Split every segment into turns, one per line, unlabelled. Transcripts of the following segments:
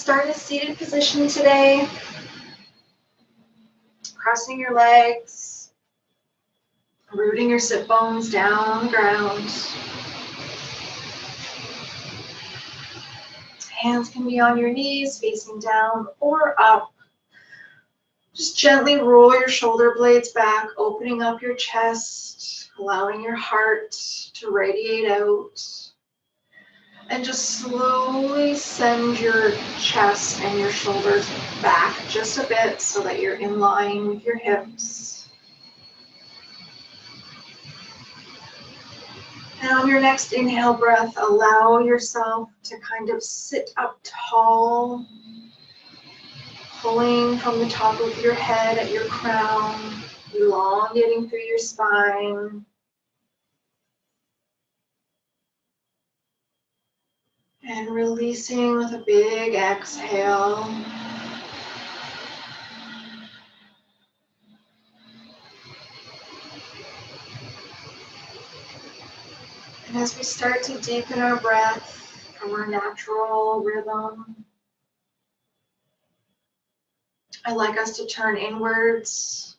start in a seated position today. Crossing your legs, rooting your sit bones down on the ground. Hands can be on your knees, facing down or up. Just gently roll your shoulder blades back, opening up your chest, allowing your heart to radiate out. And just slowly send your chest and your shoulders back just a bit so that you're in line with your hips. And on your next inhale breath, allow yourself to kind of sit up tall, pulling from the top of your head at your crown, elongating through your spine. And releasing with a big exhale. And as we start to deepen our breath from our natural rhythm, I'd like us to turn inwards,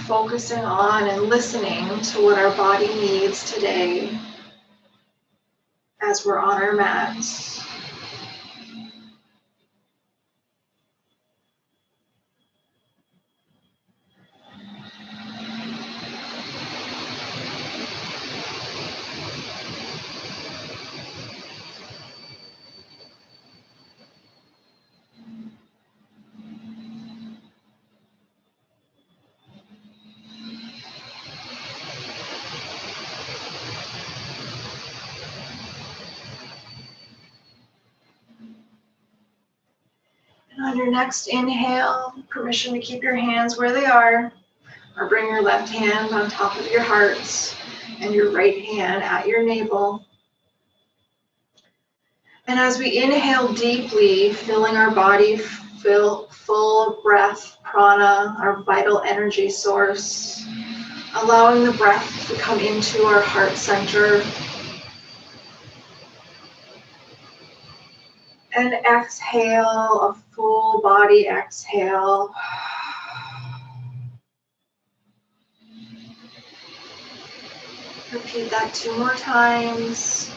focusing on and listening to what our body needs today as we're on our mats. On your next inhale, permission to keep your hands where they are, or bring your left hand on top of your heart and your right hand at your navel. And as we inhale deeply, filling our body full of breath, prana, our vital energy source, allowing the breath to come into our heart center. And exhale, a full body exhale. Repeat that 2 more times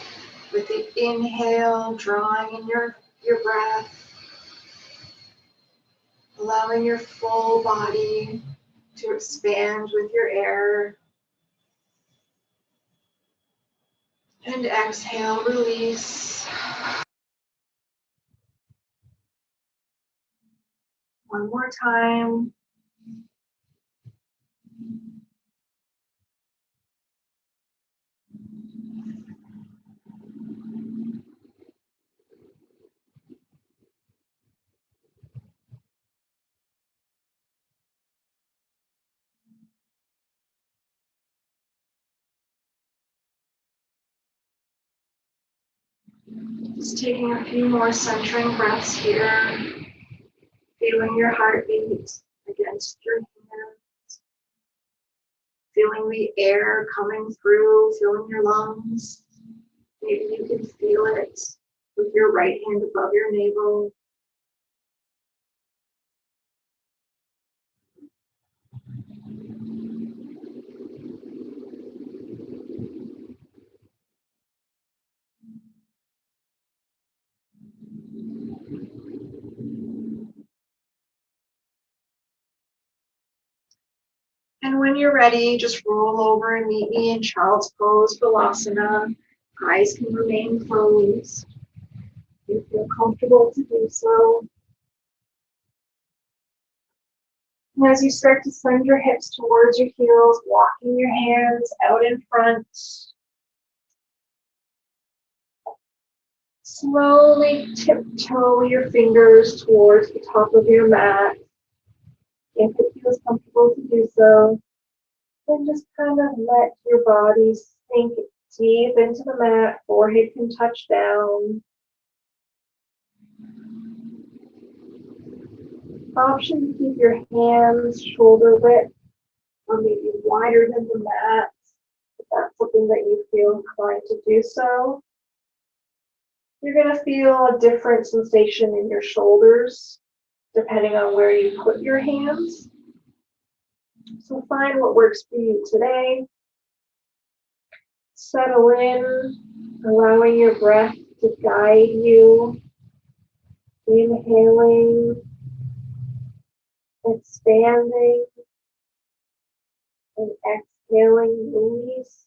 with the inhale, drawing in your breath, allowing your full body to expand with your air. And exhale, release. One more time. Just taking a few more centering breaths here. Feeling your heartbeat against your hands. Feeling the air coming through, filling your lungs. Maybe you can feel it with your right hand above your navel. And when you're ready, just roll over and meet me in Child's Pose, Balasana. Eyes can remain closed. You feel comfortable to do so. And as you start to send your hips towards your heels, walking your hands out in front. Slowly tiptoe your fingers towards the top of your mat. If it feels comfortable to do so, then just kind of let your body sink deep into the mat. Forehead can touch down. Option to keep your hands shoulder width or maybe wider than the mat, if that's something that you feel inclined to do so. You're going to feel a different sensation in your shoulders depending on where you put your hands. So find what works for you today. Settle in, allowing your breath to guide you. Inhaling, expanding, and exhaling, release.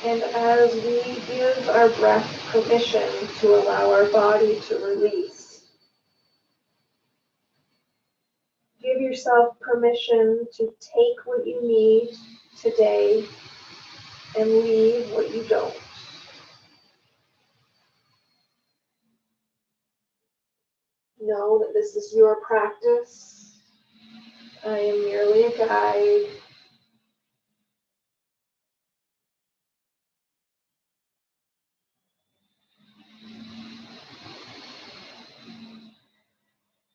And as we give our breath permission to allow our body to release, give yourself permission to take what you need today and leave what you don't. Know that this is your practice. I am merely a guide.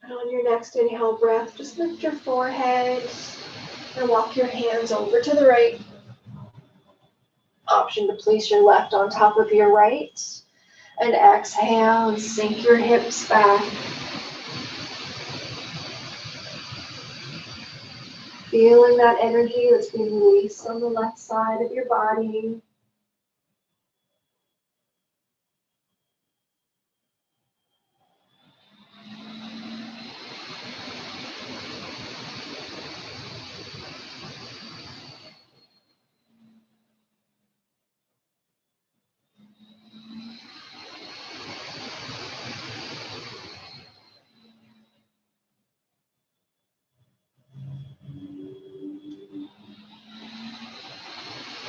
And on your next inhale breath, just lift your forehead and walk your hands over to the right. Option to place your left on top of your right. And exhale and sink your hips back. Feeling that energy that's being released on the left side of your body.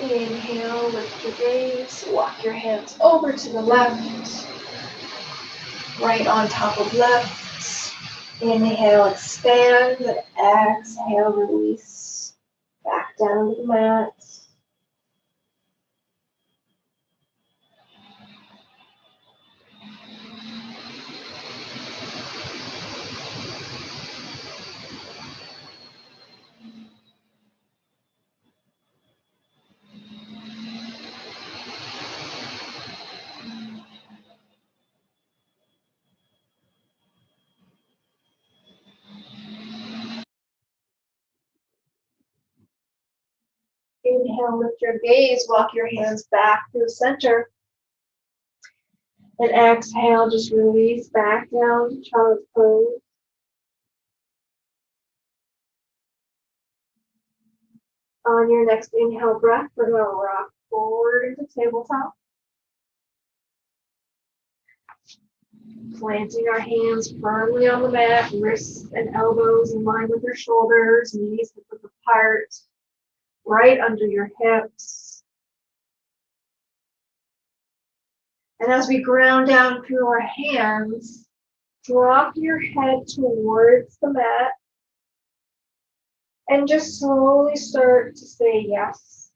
Inhale, lift your gaze, walk your hands over to the left, right on top of left. Inhale, expand, exhale, release, back down to the mat. Inhale, lift your gaze, walk your hands back to the center. And exhale, just release back down to child's pose. On your next inhale breath, we're going to rock forward into tabletop. Planting our hands firmly on the mat, wrists and elbows in line with your shoulders, knees hip apart, right under your hips. And as we ground down through our hands, drop your head towards the mat and just slowly start to say yes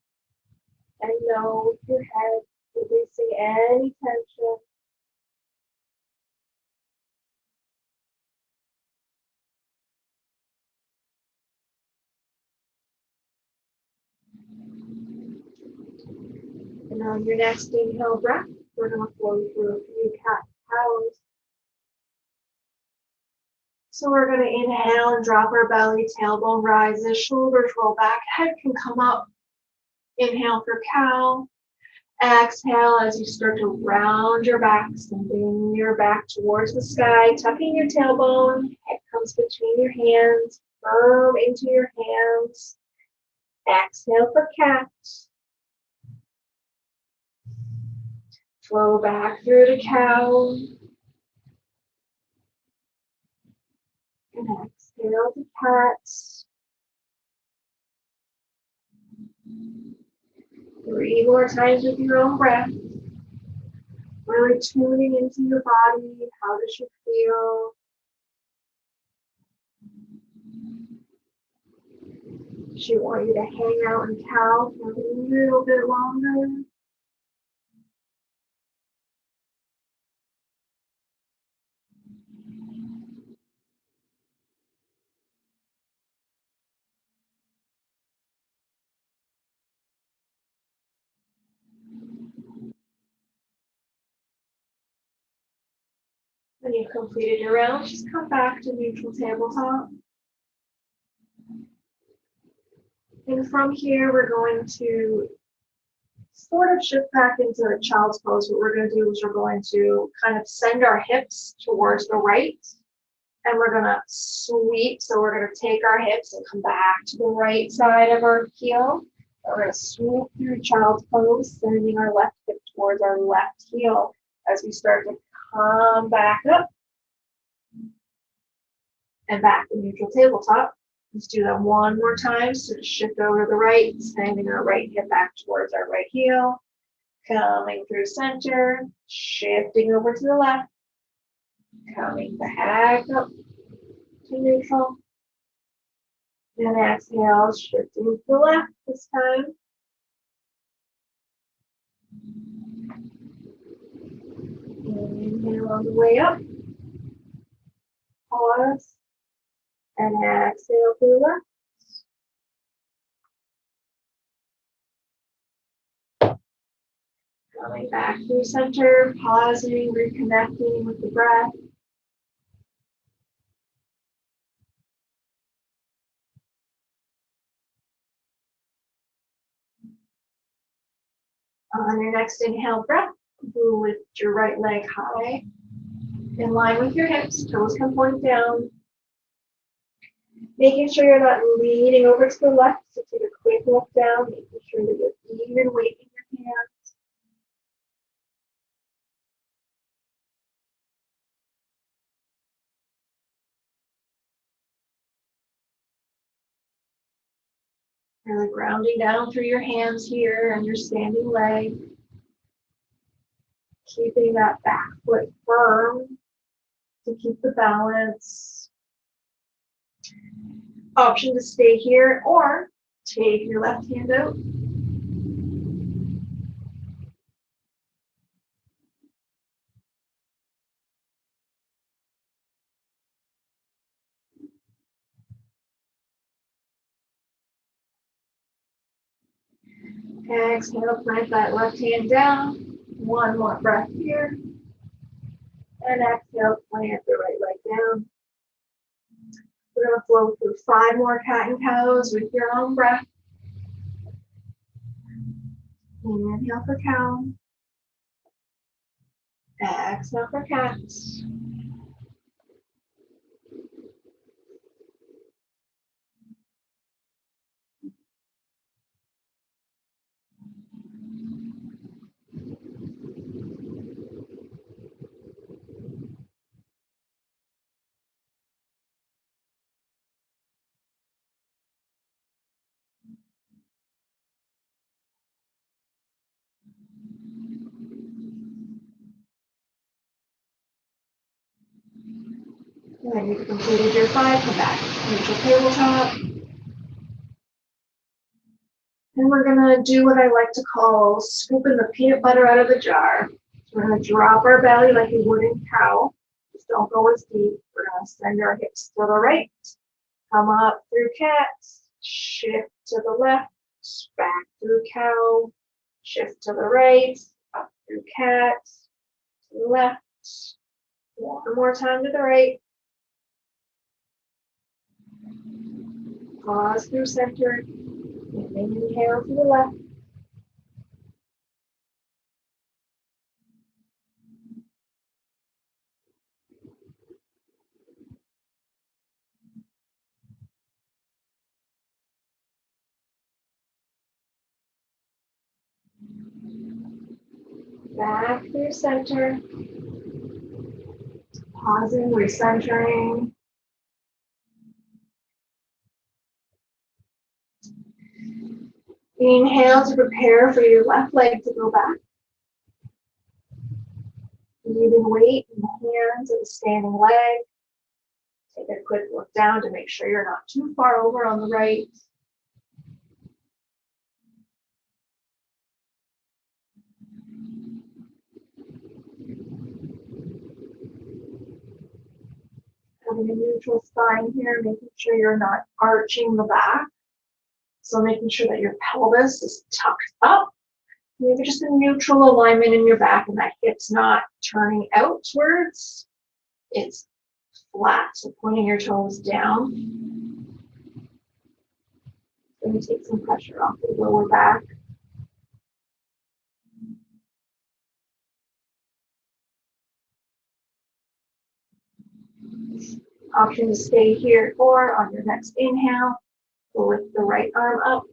and no with your head, releasing any tension. And on your next inhale breath, we're going to flow through a few cat-cows. So we're going to inhale and drop our belly, tailbone rises, shoulders roll back, head can come up. Inhale for cow. Exhale as you start to round your back, sending your back towards the sky, tucking your tailbone, head comes between your hands, firm into your hands. Exhale for cat. Flow back through to cow. And exhale to cat. 3 more times with your own breath. Really tuning into your body. How does you feel? She wants you to hang out in cow for a little bit longer. When you've completed your round, just come back to neutral tabletop. And from here, we're going to sort of shift back into a child's pose. What we're going to do is we're going to kind of send our hips towards the right, and we're going to sweep. So we're going to take our hips and come back to the right side of our heel. We're going to swoop through child's pose, sending our left hip towards our left heel as we start to come back up and back to neutral tabletop. Let's do that one more time. So just shift over to the right, sending our right hip back towards our right heel. Coming through center, shifting over to the left. Coming back up to neutral. And exhale, shifting to the left this time. Inhale on the way up. Pause. And exhale to the left. Coming back through center, pausing, reconnecting with the breath. On your next inhale breath, you lift your right leg high, in line with your hips, toes can point down. Making sure you're not leaning over to the left, so take a quick look down, making sure that you're even weight in your hands. Really grounding down through your hands here and your standing leg. Keeping that back foot firm to keep the balance. Option to stay here or take your left hand out. Exhale, plant that left hand down. One more breath here. And exhale, plant the right leg down. We're going to flow through 5 more cat and cows with your own breath. Inhale for cow. Exhale for cat. When you've completed your 5, come back to neutral tabletop. And we're going to do what I like to call scooping the peanut butter out of the jar. So we're going to drop our belly like you would in cow. Just don't go as deep. We're going to send our hips to the right. Come up through cat. Shift to the left. Back through cow. Shift to the right. Up through cat. To the left. One more time to the right. Pause through center. And inhale to the left. Back through center. Pausing, recentering. Inhale to prepare for your left leg to go back. Leaving weight in the hands of the standing leg. Take a quick look down to make sure you're not too far over on the right. having a neutral spine here, making sure you're not arching the back. So making sure that your pelvis is tucked up. Maybe just a neutral alignment in your back and that hip's not turning outwards. It's flat, so pointing your toes down. Going to take some pressure off the lower back. Option to stay here or on your next inhale, lift the right arm up.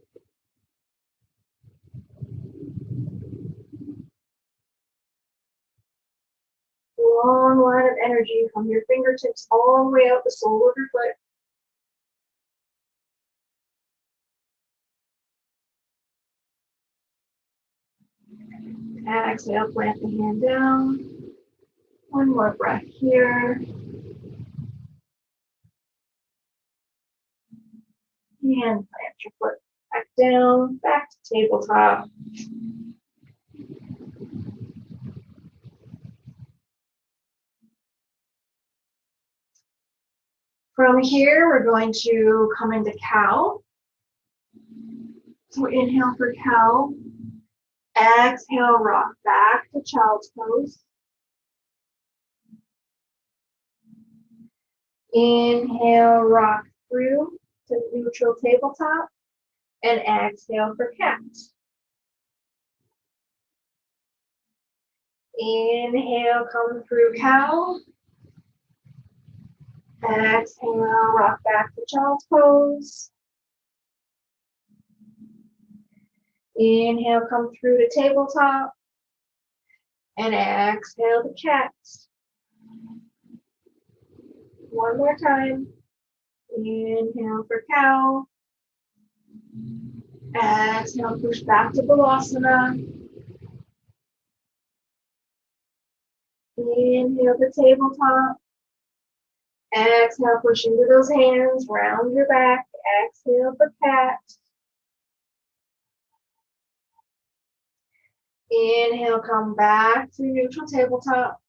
Long line of energy from your fingertips all the way out the sole of your foot. Exhale, plant the hand down. One more breath here. And plant your foot back down, back to tabletop. From here, we're going to come into cow. So inhale for cow. Exhale, rock back to child's pose. Inhale, rock through to neutral tabletop. And exhale for cat. Inhale, come through cow. Exhale, rock back to child's pose. Inhale, come through to tabletop. And exhale to cat. One more time. Inhale for cow. Exhale, push back to Balasana. Inhale to tabletop. Exhale, push into those hands, round your back. Exhale for cat. Inhale, come back to neutral tabletop.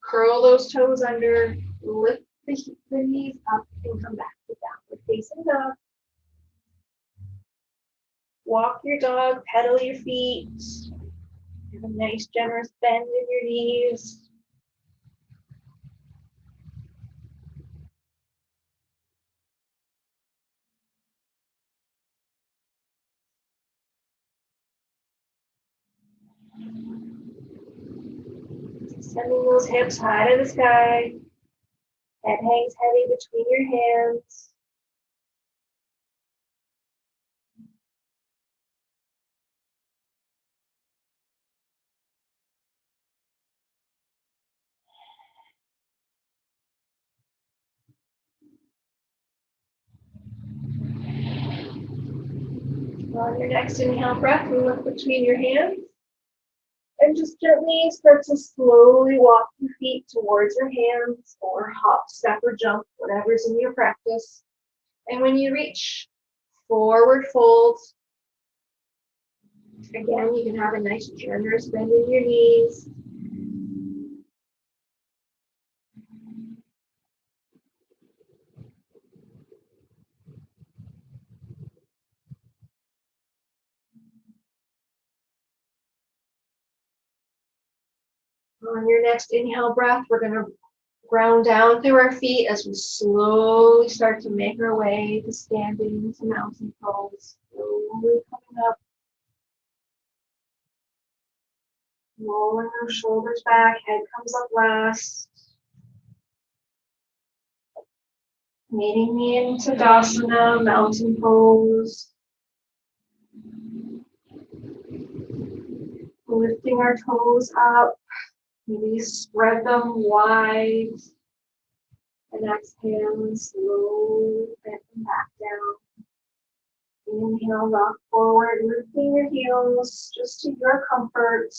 Curl those toes under, lift the knees up, and come back to downward facing dog. Walk your dog, pedal your feet. Have a nice generous bend in your knees. Sending those hips high to the sky. Head hangs heavy between your hands. On your next inhale breath, you look between your hands. And just gently start to slowly walk your feet towards your hands, or hop, step, or jump, whatever's in your practice. And when you reach forward fold, again, you can have a nice generous bend in your knees. On your next inhale breath, we're going to ground down through our feet as we slowly start to make our way to standing to mountain pose. Slowly coming up. Rolling our shoulders back, head comes up last. Meeting me in Tadasana, mountain pose. Lifting our toes up. Maybe spread them wide. And exhale and slowly bend them back down. Inhale, rock forward, lifting your heels just to your comfort.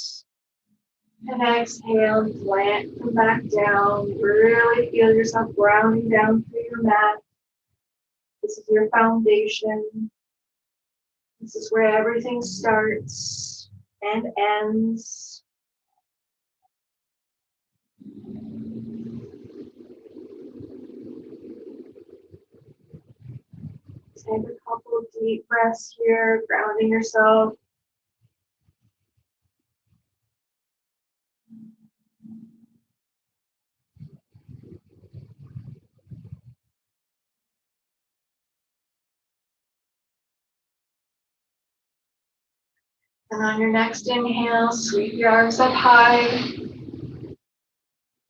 And exhale and plant them back down. Really feel yourself grounding down through your mat. This is your foundation. This is where everything starts and ends. take a couple of deep breaths here, grounding yourself. And on your next inhale, sweep your arms up high.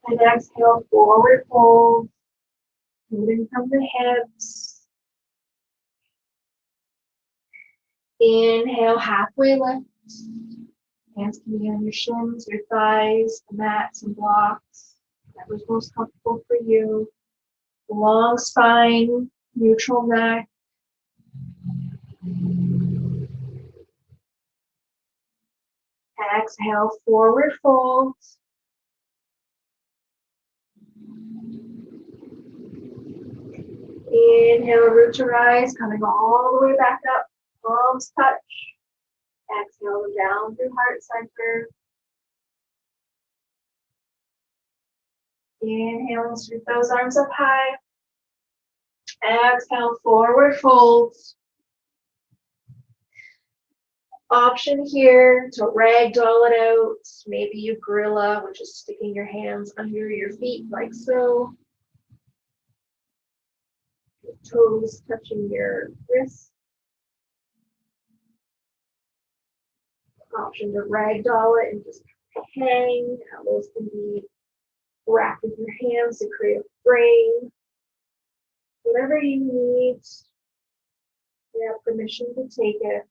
And exhale, forward fold, moving from the hips. Inhale, halfway lift. Hands can be on your shins, your thighs, the mats and blocks, whatever's most comfortable for you. Long spine, neutral neck. Exhale, forward fold. Inhale, root to rise, coming all the way back up. Palms touch. Exhale down through heart center. Inhale, sweep those arms up high. Exhale, forward fold. Option here to ragdoll it out. Maybe you gorilla, which is sticking your hands under your feet like so. Your toes touching your wrists. Option to ragdoll it and just hang. Elbows can be wrapped with your hands to create a frame. Whatever you need, you have permission to take it.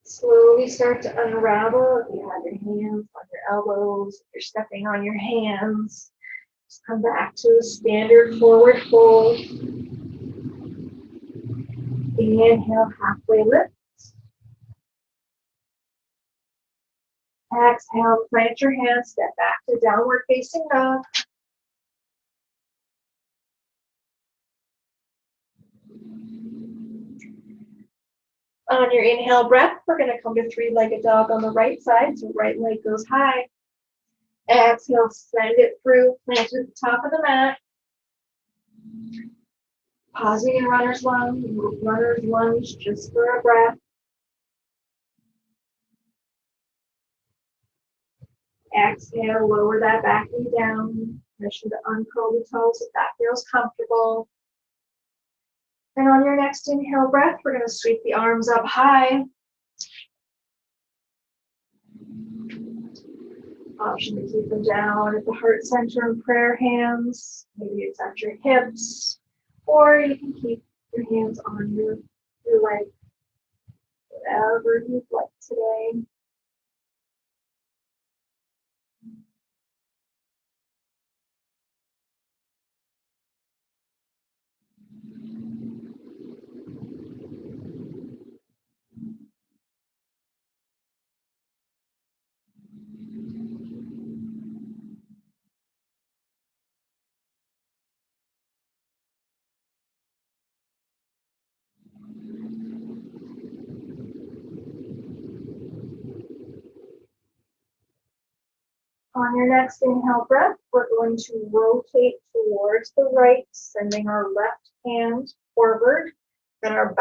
Slowly start to unravel. If you have your hands on your elbows, if you're stepping on your hands, just come back to a standard forward fold. Inhale, halfway lift. Exhale, plant your hands, step back to downward facing dog. On your inhale breath, we're going to come to three-legged dog on the right side, so right leg goes high. Exhale, send it through, plant it at the top of the mat. Pausing in runner's lunge just for a breath. Exhale, lower that back knee down. Permission to uncurl the toes if that feels comfortable. And on your next inhale breath, we're going to sweep the arms up high. Option to keep them down at the heart center in prayer hands. Maybe it's at your hips, or you can keep your hands on your leg, whatever you'd like today. On your next inhale breath, we're going to rotate towards the right, sending our left hand forward and our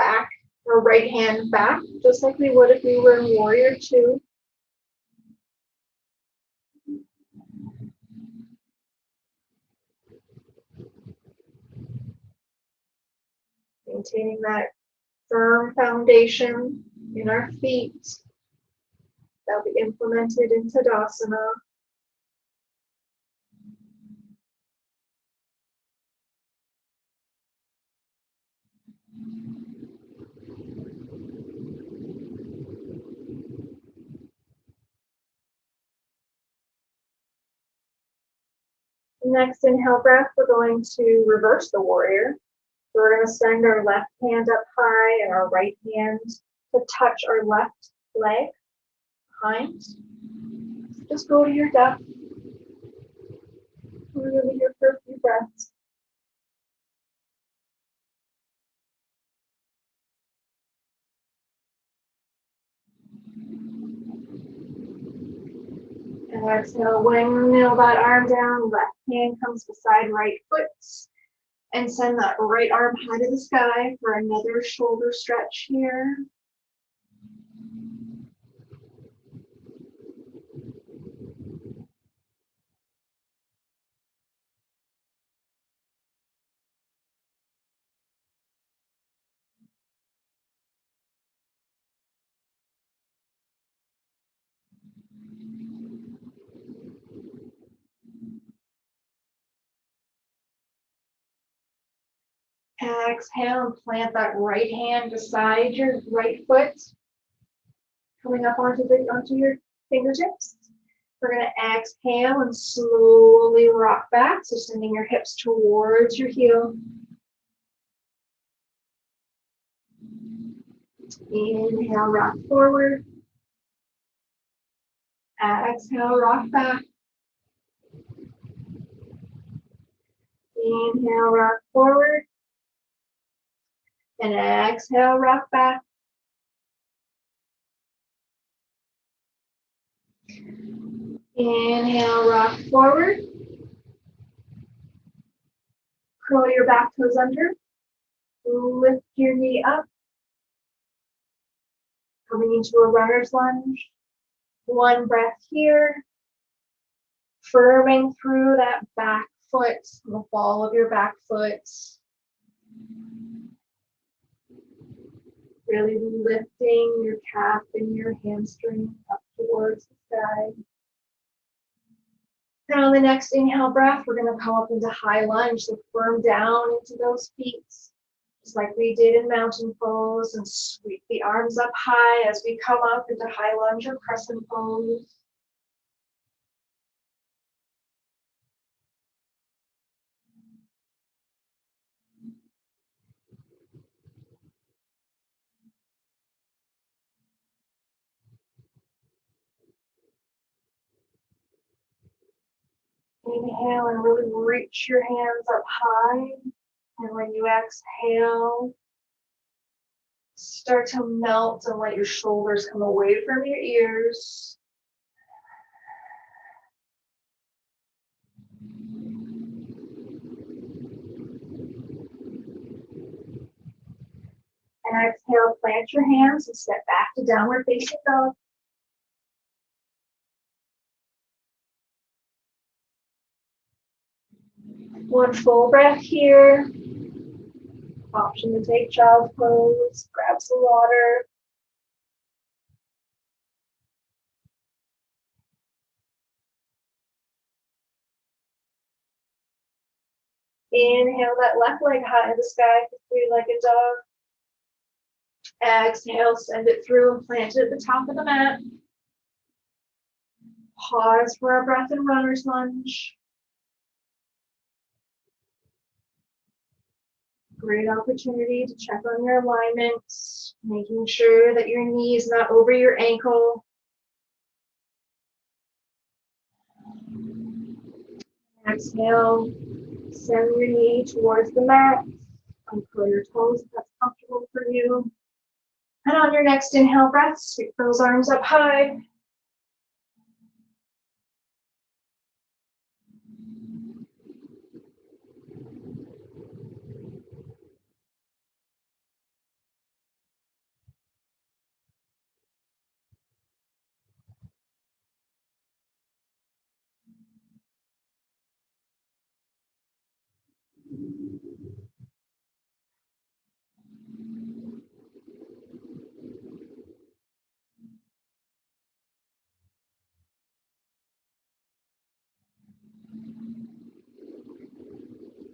right hand back, just like we would if we were in Warrior Two. Maintaining that firm foundation in our feet. That'll be implemented in Tadasana. Next inhale breath, we're going to reverse the warrior. So we're going to send our left hand up high and our right hand to touch our left leg behind. Just go to your depth. We're going to be here for a few breaths. And exhale, windmill that arm down, left hand comes beside right foot. And send that right arm high to the sky for another shoulder stretch here. Exhale and plant that right hand beside your right foot, coming up onto your fingertips. We're going to exhale and slowly rock back, so sending your hips towards your heel. Inhale, rock forward. Exhale, rock back. Inhale, rock forward. And exhale, rock back. Inhale, rock forward. Curl your back toes under. Lift your knee up. Coming into a runner's lunge. One breath here. Firming through that back foot, the ball of your back foot. Really lifting your calf and your hamstring up towards the sky. And on the next inhale breath, we're going to come up into high lunge, so firm down into those feet, just like we did in mountain pose, and sweep the arms up high as we come up into high lunge or crescent pose. Inhale and really reach your hands up high. And when you exhale, start to melt and let your shoulders come away from your ears. And exhale, plant your hands and step back to downward facing dog. One full breath here. Option to take child's pose, grab some water. Inhale that left leg high in the sky for three-legged dog. Exhale, send it through and plant it at the top of the mat. Pause for a breath in runner's lunge. Great opportunity to check on your alignment, making sure that your knee is not over your ankle. Exhale, send your knee towards the mat. Uncurl your toes if that's comfortable for you. And on your next inhale breath, sweep those arms up high.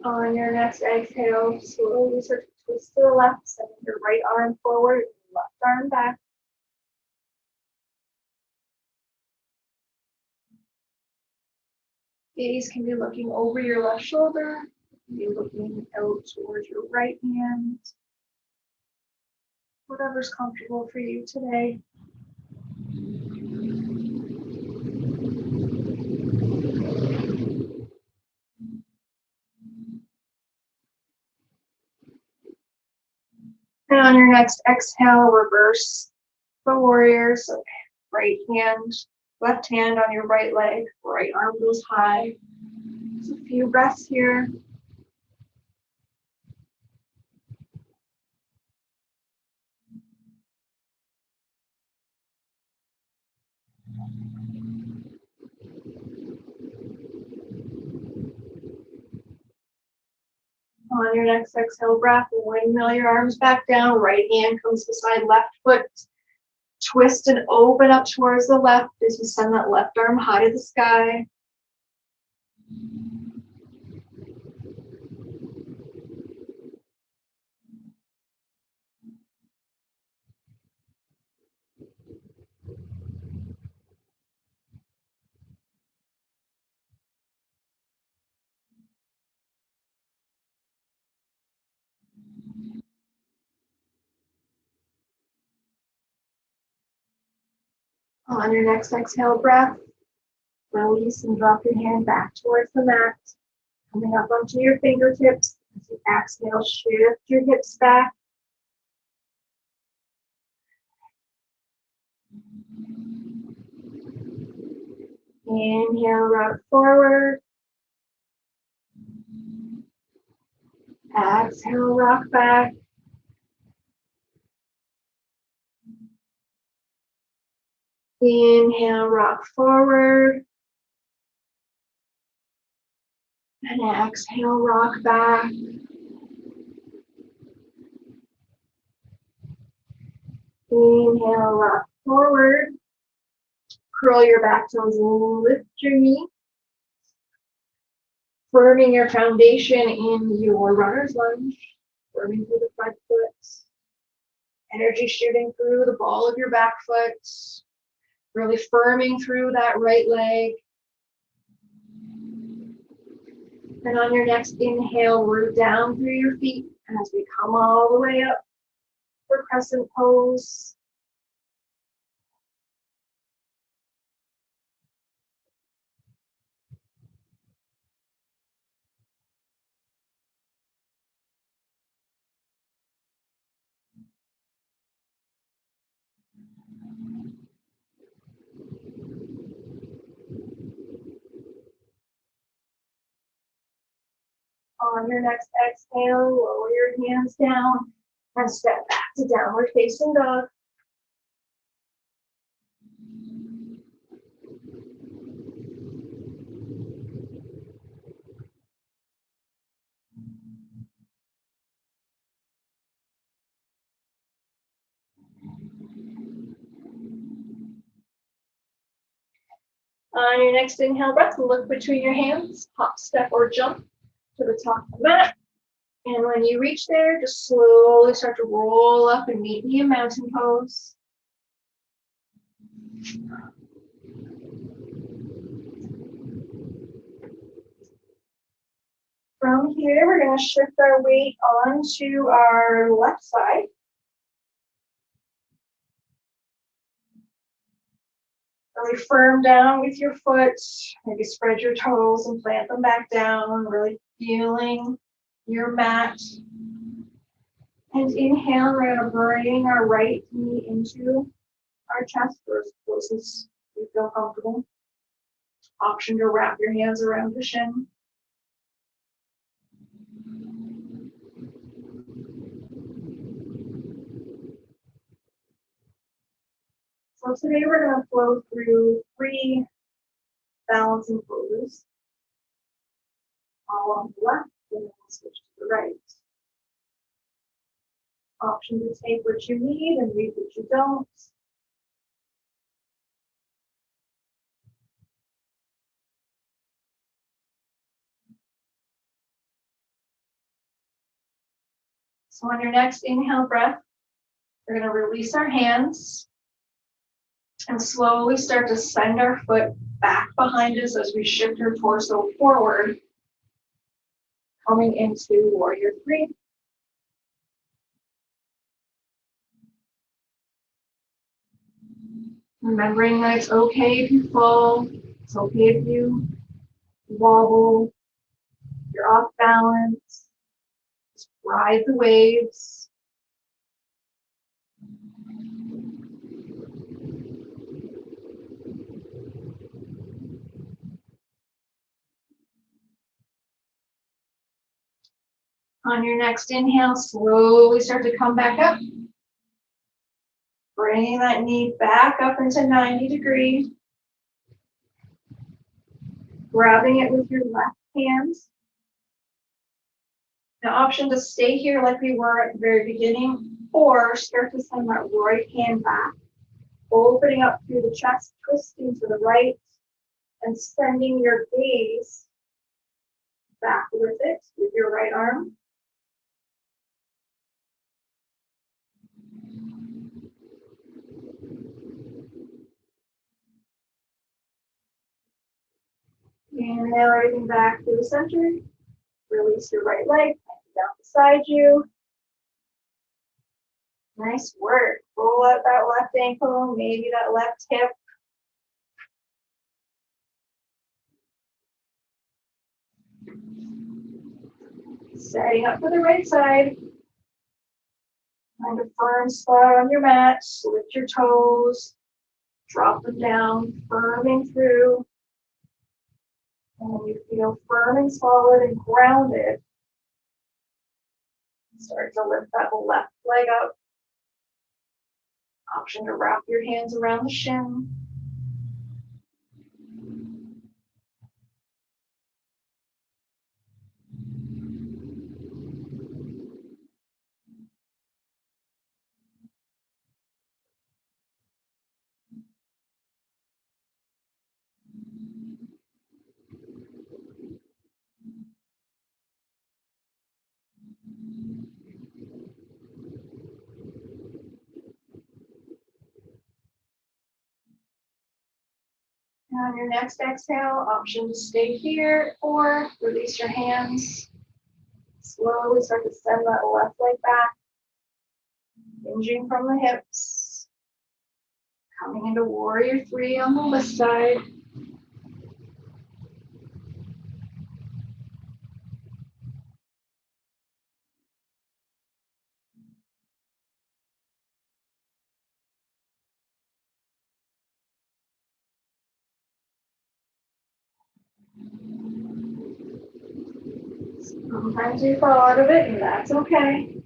On your next exhale, slowly start to Twist to the left, sending your right arm forward, left arm back. Gaze can be looking over your left shoulder, be looking out towards your right hand. Whatever's comfortable for you today. And on your next exhale, reverse the warrior. So right hand, left hand on your right leg, right arm goes high. Just a few breaths here. On your next exhale breath, windmill your arms back down. Right hand comes beside left foot. Twist and open up towards the left as you send that left arm high to the sky. On your next exhale breath, release and drop your hand back towards the mat. Coming up onto your fingertips. As you exhale, shift your hips back. Inhale, rock forward. Exhale, rock back. Inhale, rock forward. And exhale, rock back. Inhale, rock forward. Curl your back toes, lift your knee. Firming your foundation in your runner's lunge. Firming through the front foot. Energy shooting through the ball of your back foot. Really firming through that right leg. And on your next inhale, root down through your feet as we come all the way up for crescent pose. On your next exhale, lower your hands down and step back to downward facing dog. On your next inhale breath, look between your hands, hop, step, or jump to the top of the mat. And when you reach there, just slowly start to roll up and meet me in mountain pose. From here, we're going to shift our weight onto our left side. Really firm down with your foot. Maybe spread your toes and plant them back down. Really feeling your mat. And inhale, we're going to bring our right knee into our chest or as close as you feel comfortable. Option to wrap your hands around the shin. So today we're going to flow through 3 balancing poses. All on the left, and then we'll switch to the right. Option to take what you need and leave what you don't. So on your next inhale breath, we're going to release our hands and slowly start to send our foot back behind us as we shift our torso forward, coming into warrior three. Remembering that it's okay if you fall, it's okay if you wobble, you're off balance, just ride the waves. On your next inhale, slowly start to come back up. Bringing that knee back up into 90 degrees. Grabbing it with your left hand. The option to stay here like we were at the very beginning, or start to send that right hand back, opening up through the chest, twisting to the right, and sending your gaze back with it with your right arm. Inhale everything back to the center. Release your right leg down beside you. Nice work. Roll out that left ankle, maybe that left hip. Setting up for the right side. Find a firm spot on your mat. Lift your toes. Drop them down, firming through. And when you feel firm and solid and grounded, start to lift that left leg up. Option to wrap your hands around the shin. And on your next exhale, option to stay here or release your hands. Slowly start to send that left leg back, hinging from the hips. Coming into warrior three on the left side. Sometimes you fall out of it, and that's okay.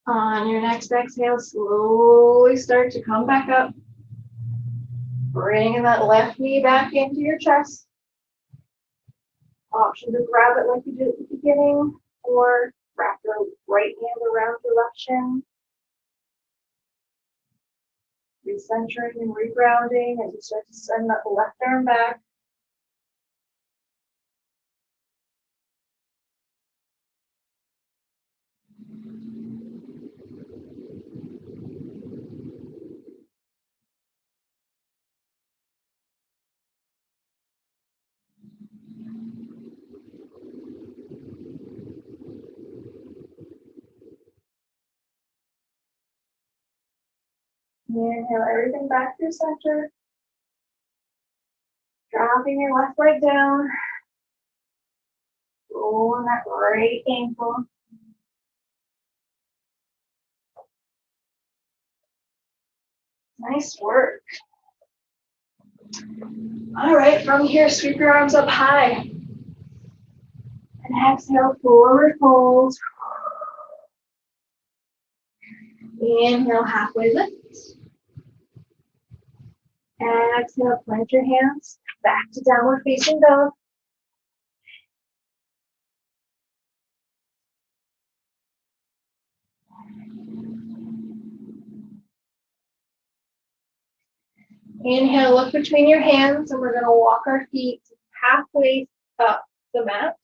On your next exhale, slowly start to come back up. Bringing that left knee back into your chest. Option to grab it like you did at the beginning, or wrap your right hand around your left shin. Recentering and regrounding as you start to send that left arm back. Inhale everything back to center. Dropping your left leg down. Rolling that right ankle. Nice work. All right, from here, sweep your arms up high. And exhale, forward fold. Inhale, halfway lift. Exhale, plant your hands back to downward facing dog. Inhale, look between your hands, and we're going to walk our feet halfway up the mat,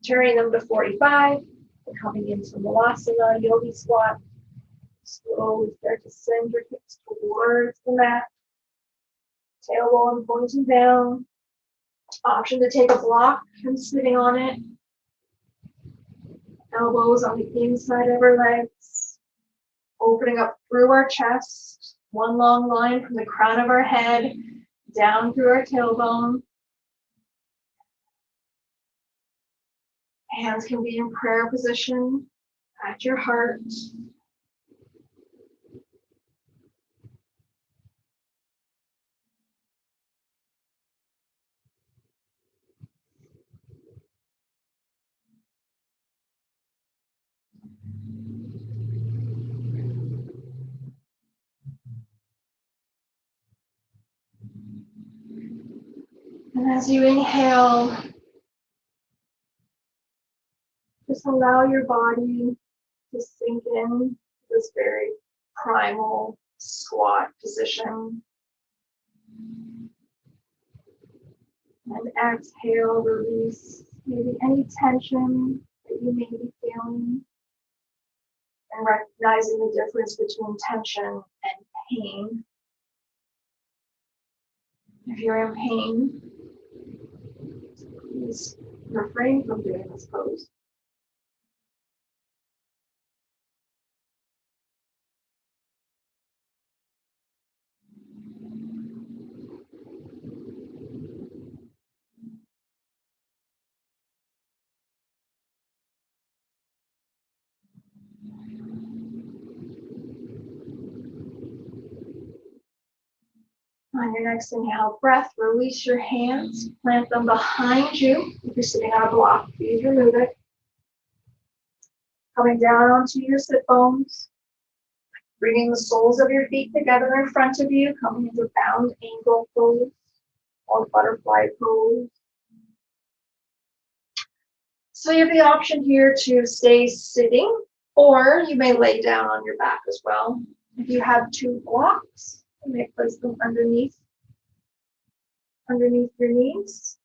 turning them to 45, and coming into Malasana, Yogi Squat. Slowly start to send your hips towards the mat, tailbone pointing down. Option to take a block and sitting on it. Elbows on the inside of our legs, opening up through our chest, one long line from the crown of our head down through our tailbone. Hands can be in prayer position at your heart. And as you inhale, just allow your body to sink in this very primal squat position. And exhale, release maybe any tension that you may be feeling. And recognizing the difference between tension and pain. If you're in pain, please refrain from doing this pose. On your next inhale breath, release your hands, plant them behind you. If you're sitting on a block, please remove it. Coming down onto your sit bones, bringing the soles of your feet together in front of you, coming into bound angle pose or butterfly pose. So you have the option here to stay sitting, or you may lay down on your back as well. If you have two blocks, you may place them underneath your knees.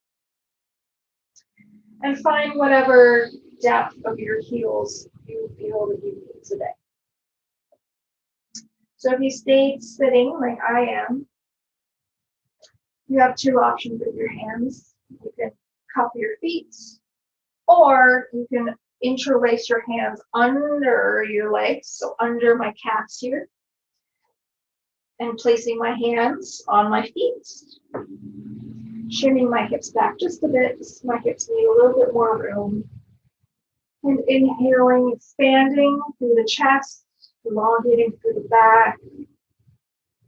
And find whatever depth of your heels you feel that you need today. So if you stayed sitting like I am, you have two options with your hands. You can cup your feet, or you can interlace your hands under your legs, so under my calves here, and placing my hands on my feet. Shimming my hips back just a bit. My hips need a little bit more room. And inhaling, expanding through the chest, elongating through the back.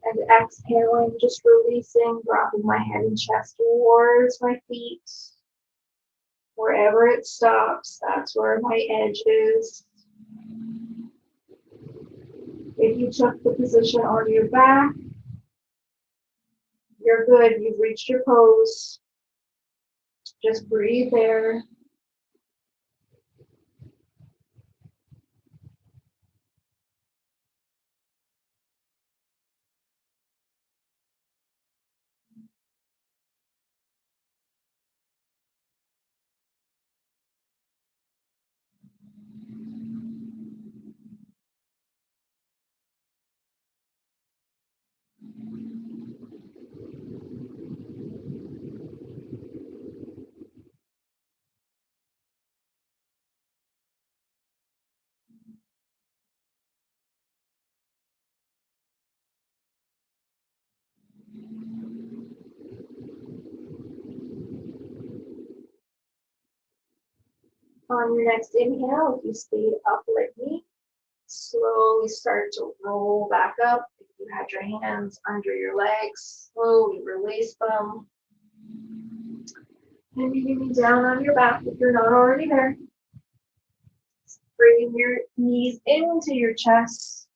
And exhaling, just releasing, dropping my head and chest towards my feet. Wherever it stops, that's where my edge is. If you took the position on your back, you're good. You've reached your pose. Just breathe there. On your next inhale, if you stayed up like me, slowly start to roll back up. If you had your hands under your legs, slowly release them. And maybe down on your back if you're not already there. Bringing your knees into your chest.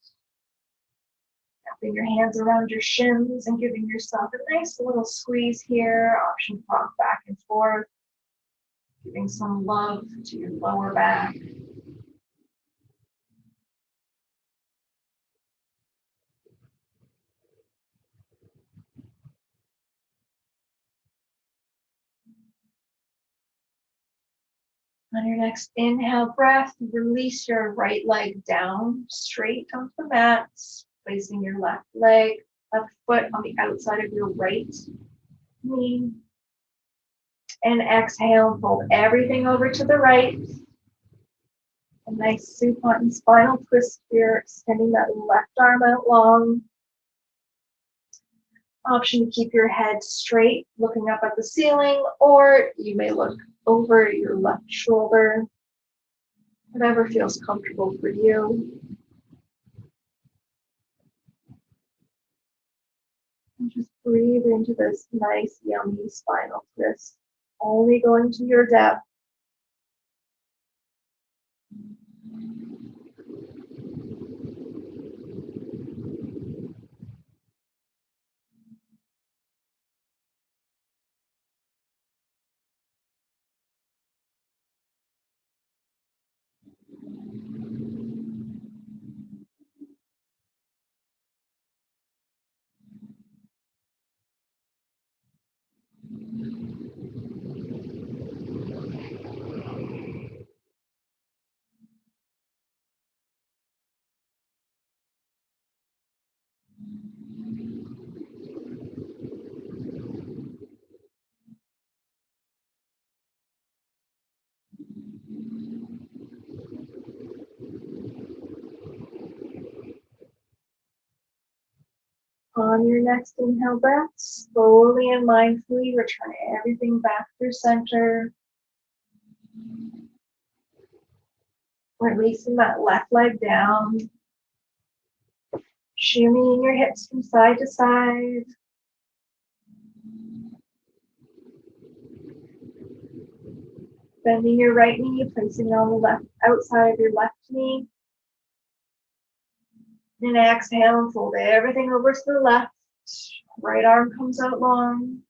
Wrapping your hands around your shins and giving yourself a nice little squeeze here. Option to rock back and forth. Giving some love to your lower back. On your next inhale breath, release your right leg down, straight onto the mat, placing your left foot on the outside of your right knee. And exhale, fold everything over to the right. A nice supine spinal twist here, extending that left arm out long. Option to keep your head straight, looking up at the ceiling, or you may look over your left shoulder, whatever feels comfortable for you. And just breathe into this nice, yummy spinal twist, only going to your depth. On your next inhale breath, slowly and mindfully return everything back through center. Releasing that left leg down. Shimmying your hips from side to side. Bending your right knee, placing it on the left outside of your left knee. And exhale and fold everything over to the left. Right arm comes out long.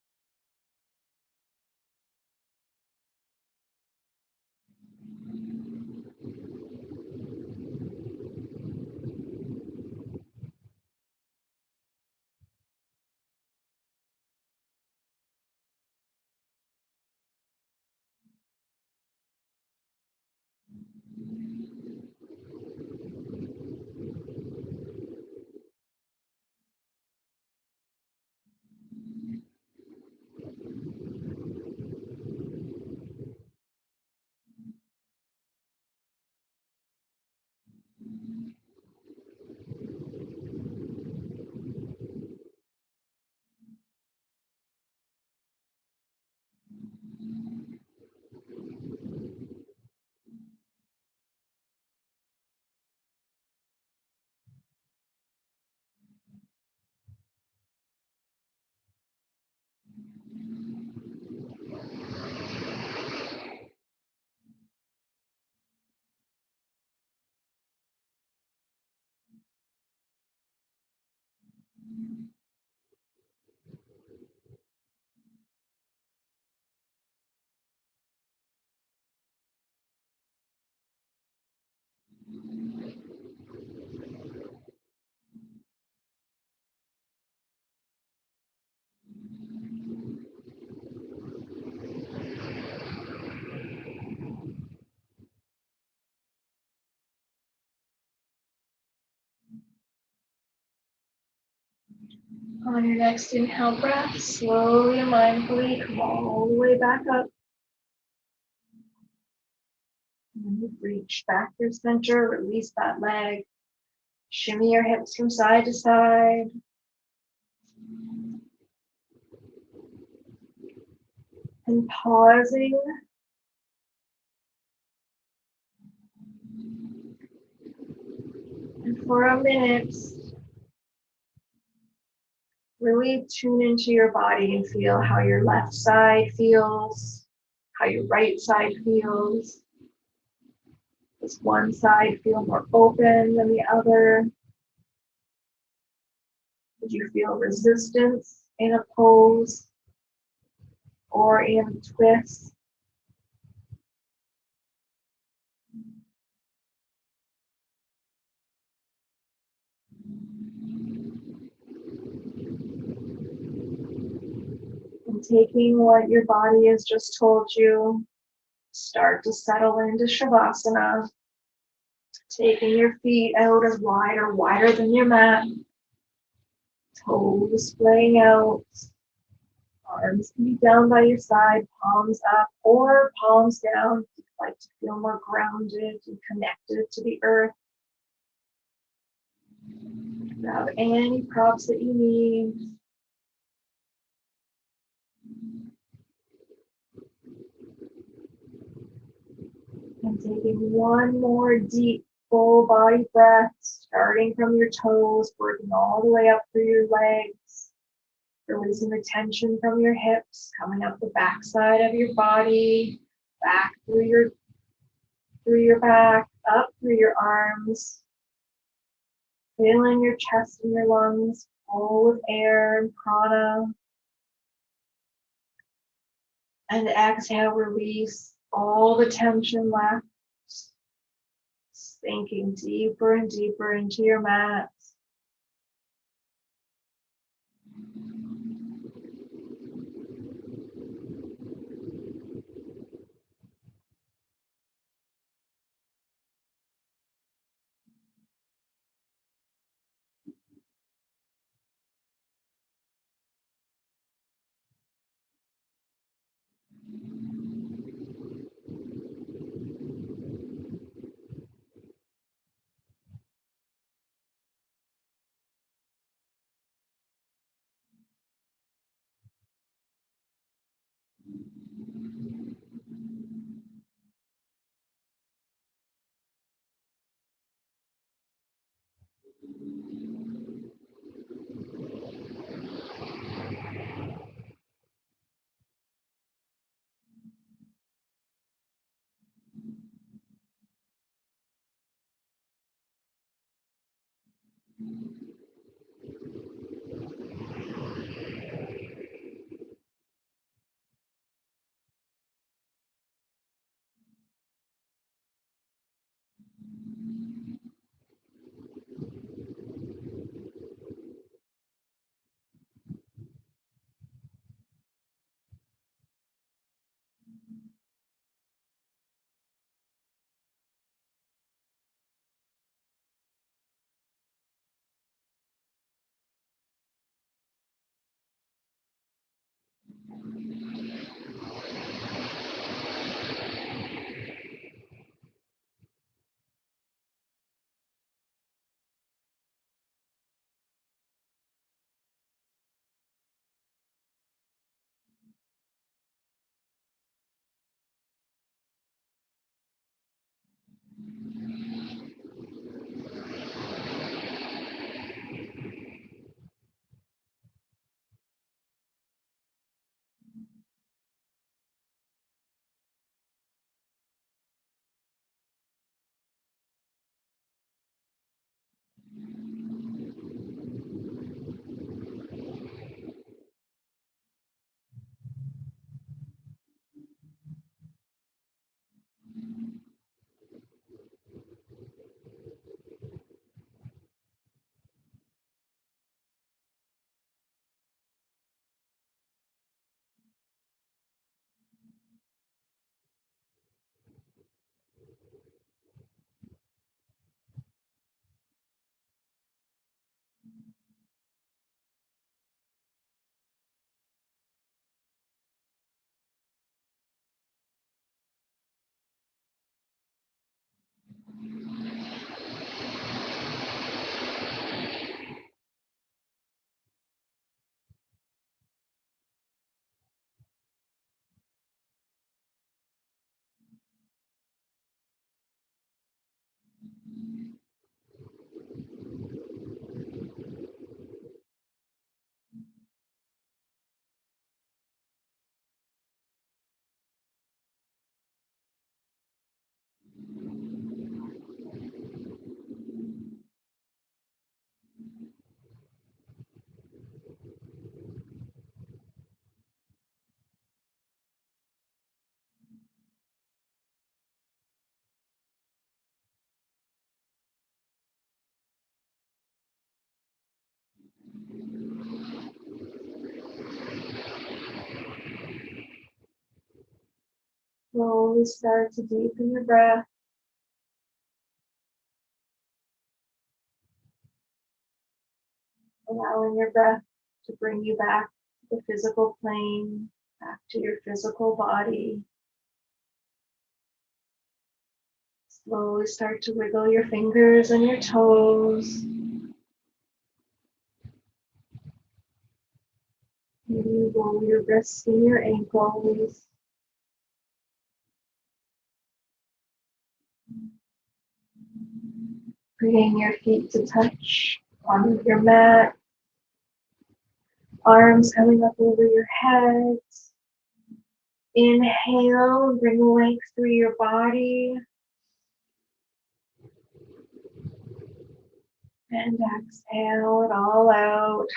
On your next inhale breath, slowly and mindfully come all the way back up. And reach back through center, release that leg. Shimmy your hips from side to side. And pausing. And for a minute, really tune into your body and feel how your left side feels, how your right side feels. Does one side feel more open than the other? Did you feel resistance in a pose or in a twist? And taking what your body has just told you, Start to settle into Shavasana, taking your feet out as wide or wider than your mat, toes displaying out, arms can be down by your side, palms up or palms down if you'd like to feel more grounded and connected to the earth. Grab any props that you need. And taking one more deep, full body breath, starting from your toes, working all the way up through your legs, releasing the tension from your hips, coming up the back side of your body, back through your back, up through your arms, filling your chest and your lungs full with air and prana. And exhale, release all the tension left, sinking deeper and deeper into your mat. Slowly start to deepen your breath. Allowing your breath to bring you back to the physical plane, back to your physical body. Slowly start to wiggle your fingers and your toes. Maybe you roll your wrists and your ankles. Bringing your feet to touch on your mat. Arms coming up over your head. Inhale, bring length through your body. And exhale it all out.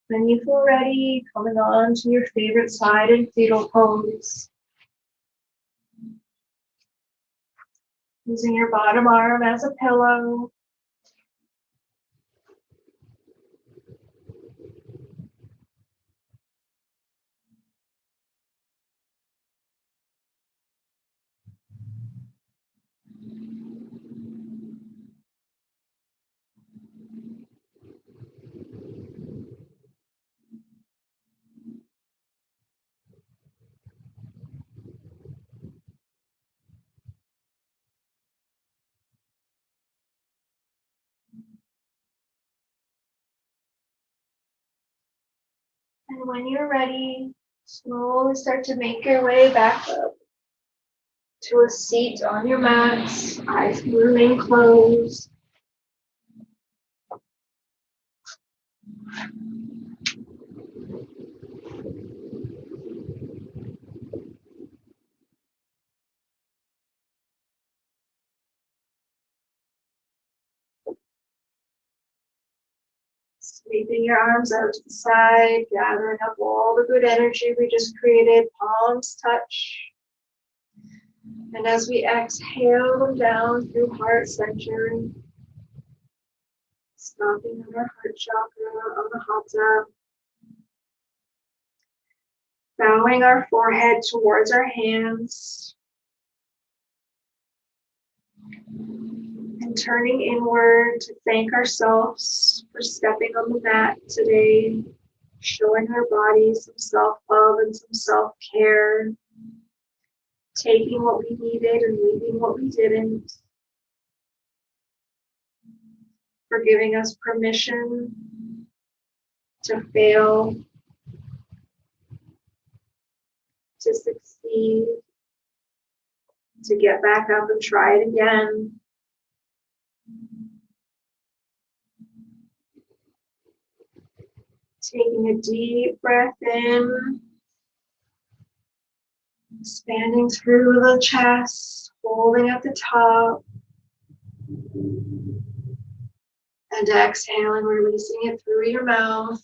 When you feel ready, coming on to your favorite side and fetal pose. Using your bottom arm as a pillow. And when you're ready, slowly start to make your way back up to a seat on your mat. Eyes can remain closed. Sweeping your arms out to the side, gathering up all the good energy we just created. Palms touch. And as we exhale them down through heart center, stopping on our heart chakra, on the hatha, bowing our forehead towards our hands, and turning inward to thank ourselves for stepping on the mat today, showing our bodies some self-love and some self-care, taking what we needed and leaving what we didn't, for giving us permission to fail, to succeed, to get back up and try it again. Taking a deep breath in, expanding through the chest, holding at the top, and exhaling, releasing it through your mouth.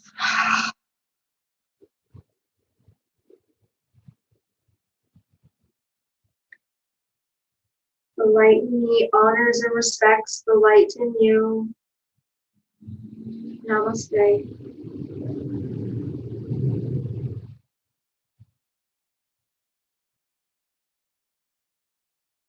The light in me honors and respects the light in you. Namaste.